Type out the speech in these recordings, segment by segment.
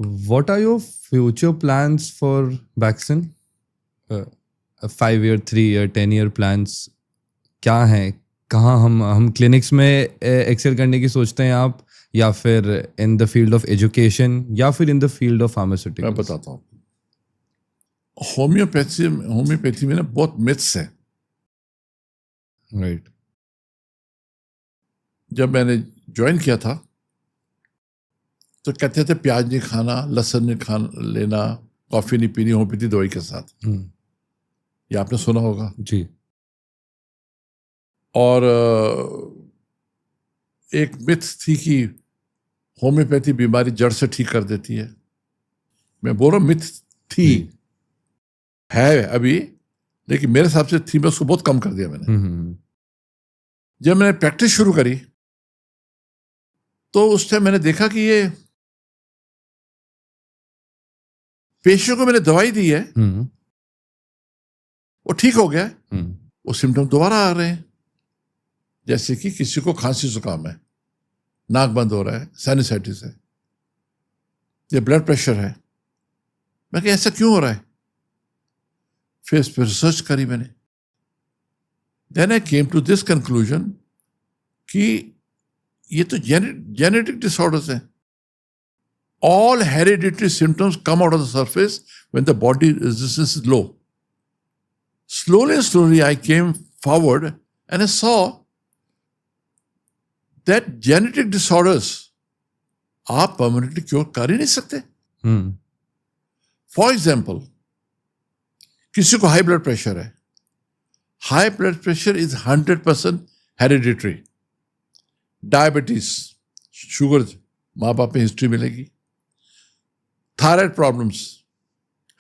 What are your future plans for Vaxin? 5-year, 3-year, 10-year plans क्या हैं? कहाँ हम क्लिनिक्स में एक्सेल करने की सोचते हैं आप, या फिर in the field of education, या फिर in the field of pharmaceuticals? मैं बताता हूँ. होम्योपैथी में ना बहुत मिथ्स है. राइट. जब मैंने ज्वाइन किया था तो कहते थे प्याज नहीं खाना, लहसुन नहीं लेना, कॉफी नहीं पीनी होम्योपैथी दवाई के साथ. ये आपने सुना होगा जी. और एक मिथ थी कि होम्योपैथी बीमारी जड़ से ठीक कर देती है. मैं बोल रहा हूँ मिथ थी, है अभी, लेकिन मेरे हिसाब से थी, मैं उसको बहुत कम कर दिया मैंने. जब मैंने प्रैक्टिस शुरू करी तो उस टाइम मैंने देखा कि ये पेशेंट को मैंने दवाई दी है, वो ठीक हो गया, वो सिम्टम दोबारा आ रहे हैं. जैसे कि किसी को खांसी जुकाम है, नाक बंद हो रहा है, साइनसाइटिस है, ये ब्लड प्रेशर है. मैं कहा ऐसा क्यों हो रहा है? फिर इस पर रिसर्च करी मैंने. Then I came to this conclusion कि ये तो जेनेटिक डिसऑर्डर्स हैं. All hereditary symptoms come out of the surface when the body resistance is low. Slowly, I came forward and I saw that genetic disorders आप permanently cure कर ही नहीं सकते. For example, किसी को हाई ब्लड प्रेशर है. High blood pressure is 100% hereditary. Diabetes, sugar माँ बाप में हिस्ट्री मिलेगी. Thyroid problems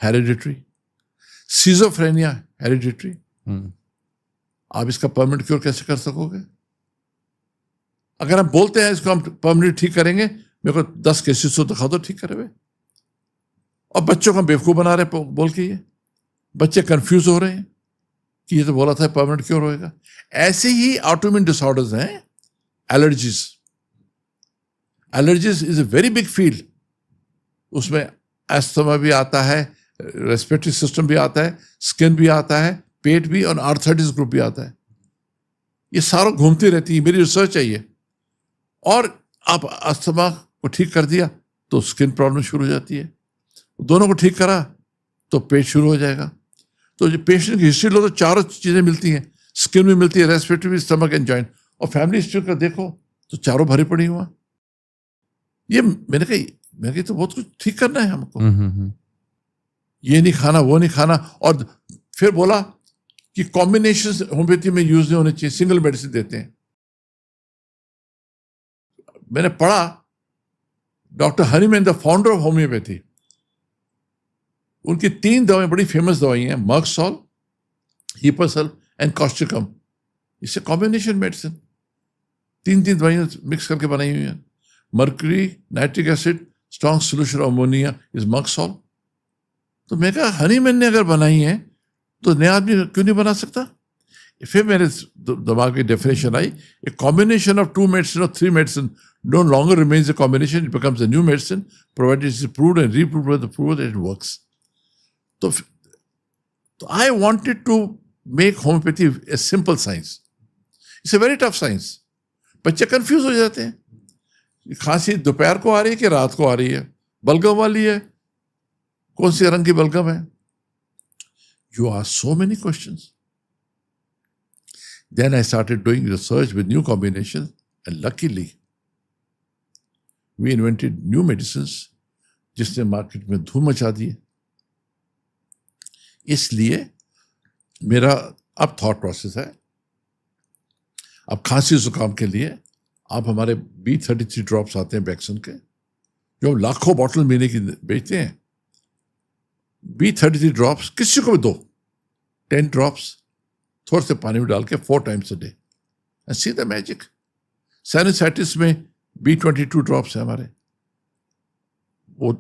hereditary. Schizophrenia hereditary. आप इसका परमानेंट क्योर कैसे कर सकोगे? अगर हम बोलते हैं इसको हम परमानेंट ठीक करेंगे, मेरे को 10 केसेस तो दिखा दो ठीक करे हुए. और बच्चों को बेवकूफ बना रहे बोल के, ये बच्चे कंफ्यूज हो रहे हैं कि ये तो बोला था परमानेंट क्योर होएगा. ऐसे ही ऑटोइम्यून डिसऑर्डर्स हैं. Allergies is a very big field. उसमें एस्थमा भी आता है, रेस्पिरेटरी सिस्टम भी आता है, स्किन भी आता है, पेट भी, और आर्थराइटिस ग्रुप भी आता है. ये सारा घूमती रहती है. मेरी रिसर्च है ये. और आप अस्थमा को ठीक कर दिया तो स्किन प्रॉब्लम शुरू हो जाती है. दोनों को ठीक करा तो पेट शुरू हो जाएगा. तो जो पेशेंट की हिस्ट्री लो तो चारों चीजें मिलती हैं. स्किन भी मिलती है, रेस्पिरेटरी भी, स्टमक एंड जॉइंट. और फैमिली हिस्ट्री का देखो तो चारों भरी पड़ी हुआ. ये मैंने कहा तो बहुत कुछ ठीक करना है हमको. ये नहीं खाना, वो नहीं खाना. और फिर बोला कि कॉम्बिनेशन होम्योपैथी में यूज नहीं होने चाहिए, सिंगल मेडिसिन देते हैं. मैंने पढ़ा doctor Hahnemann, the founder of homeopathy, उनकी 3 दवाएं बड़ी फेमस दवाई हैं, मर्कसॉल, हिपासल एंड कॉस्टिकम. इससे कॉम्बिनेशन मेडिसिन 3 दवाइयां मिक्स करके बनाई हुई हैं. Mercury, nitric acid, strong solution of ammonia is Merc sol. तो मैं कहा हनीमैन ने अगर बनाई है तो नया आदमी क्यों नहीं बना सकता? फिर मेरे दिमाग में definition I, a combination of 2 medicine और 3 medicine no longer remains a combination, it becomes a new medicine provided it is proved and reproved by the proof that it works. So I wanted to make homeopathy a simple science. It's a very tough science. बच्चे confuse हो जाते हैं. खांसी दोपहर को आ रही है कि रात को आ रही है, बलगम वाली है, कौन सी रंग की बलगम है? You ask so many questions. Then I started doing research with new combinations, and luckily we invented new medicines जिसने मार्केट में धूम मचा दी. इसलिए मेरा अब थॉट प्रोसेस है, अब खांसी जुकाम के लिए आप हमारे B33 ड्रॉप्स आते हैं वैक्सीन के, जो हम लाखों बॉटल महीने की बेचते हैं. B33 ड्रॉप्स किसी को भी दो, 10 ड्रॉप्स थोड़े से पानी में डाल के 4 times a day and see the magic. Sinusitis में B22 ड्रॉप्स है हमारे. वो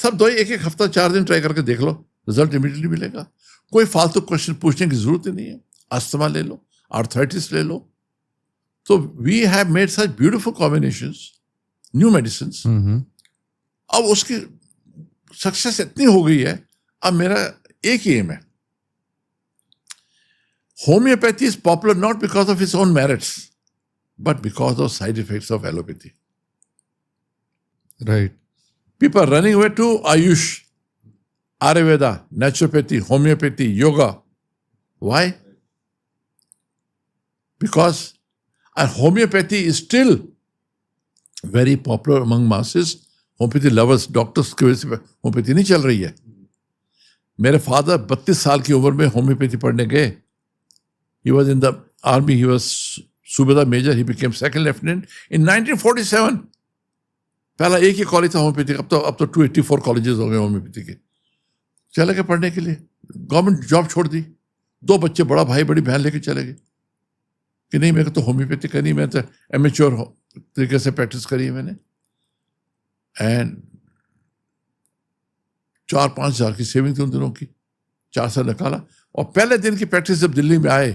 सब दवाई 1-1 हफ्ता 4 दिन ट्राई करके देख लो, रिजल्ट इमीडिएटली मिलेगा. कोई फालतू क्वेश्चन पूछने की जरूरत ही नहीं है. अस्थमा ले लो, आर्थराइटिस ले लो. तो we have made such beautiful combinations, new medicines. अब उसकी सक्सेस इतनी हो गई है, अब मेरा एक ही एम है. Homeopathy is popular not because of its own merits but because of side effects of allopathy. Right. People are running away to Ayush, Ayurveda, naturopathy, homeopathy, yoga. Why? Because homeopathy is still very popular among masses. Homeopathy lovers, doctors की वजह से homeopathy नहीं चल रही है. मेरे father 32 साल की उम्र में होम्योपैथी पढ़ने गए. He was in the army, he was Subedar Major, he became second lieutenant in 1947. पहला एक ही कॉलेज था होम्योपैथी, अब तो 284 कॉलेजेस हो गए होम्योपैथी के. चले गए पढ़ने के लिए, गवर्नमेंट जॉब छोड़ दी. 2 बच्चे, बड़ा भाई बड़ी बहन लेके चले गए कि नहीं मेरे को तो होम्योपैथी करनी, मैं तो एमेच्योर तरीके से प्रैक्टिस करी है मैंने. एंड 4-5 हज़ार की सेविंग थी उन दिनों की, 4 साल निकाला. और पहले दिन की प्रैक्टिस जब दिल्ली में आए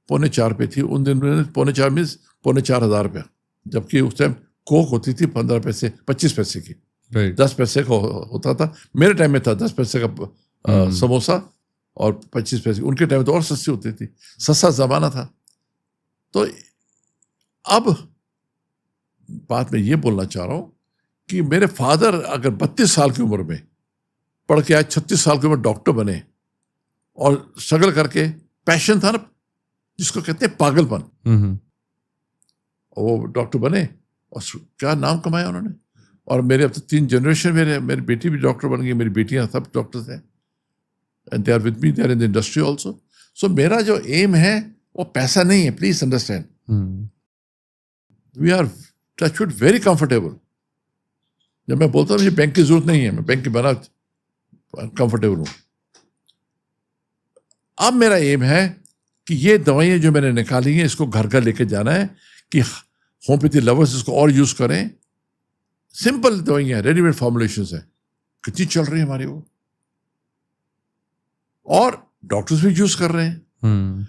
3.25 पे थी. उन दिन में 3.25 मीन्स 4,500 रुपया, जबकि उस टाइम कोक होती थी 15 पैसे 25 पैसे की. राइट. 10 पैसे का होता था. मेरे टाइम में था 10 पैसे का समोसा और 25 पैसे. उनके टाइम में तो और सस्ती होती थी. सस्ता जमाना था. तो अब बात मैं ये बोलना चाह रहा हूं कि मेरे फादर अगर 32 साल की उम्र में पढ़ के आज 36 साल की उम्र डॉक्टर बने और स्ट्रगल करके, पैशन था ना जिसको कहते हैं पागलपन, और वो डॉक्टर बने और क्या नाम कमाया उन्होंने. और मेरे अब तो 3 जनरेशन, मेरी बेटी भी डॉक्टर बन गई, मेरी बेटियां सब डॉक्टर्स हैं. And they are with me, they are in the industry also. So मेरा जो एम है वो पैसा नहीं है, please understand. We are touchwood very comfortable. जब मैं बोलता हूँ मुझे बैंक की जरूरत नहीं है, मैं बैंक के बना कंफर्टेबल हूँ. अब मेरा एम है कि ये दवाइयाँ जो मैंने निकाली हैं इसको घर घर लेके जाना है कि होम्योपैथी लवर्स इसको और यूज करें. सिंपल दवाइयाँ, रेडीमेड फॉर्मुलेशंस हैं, कितनी चल रही है हमारी वो, और डॉक्टर्स भी यूज कर रहे हैं.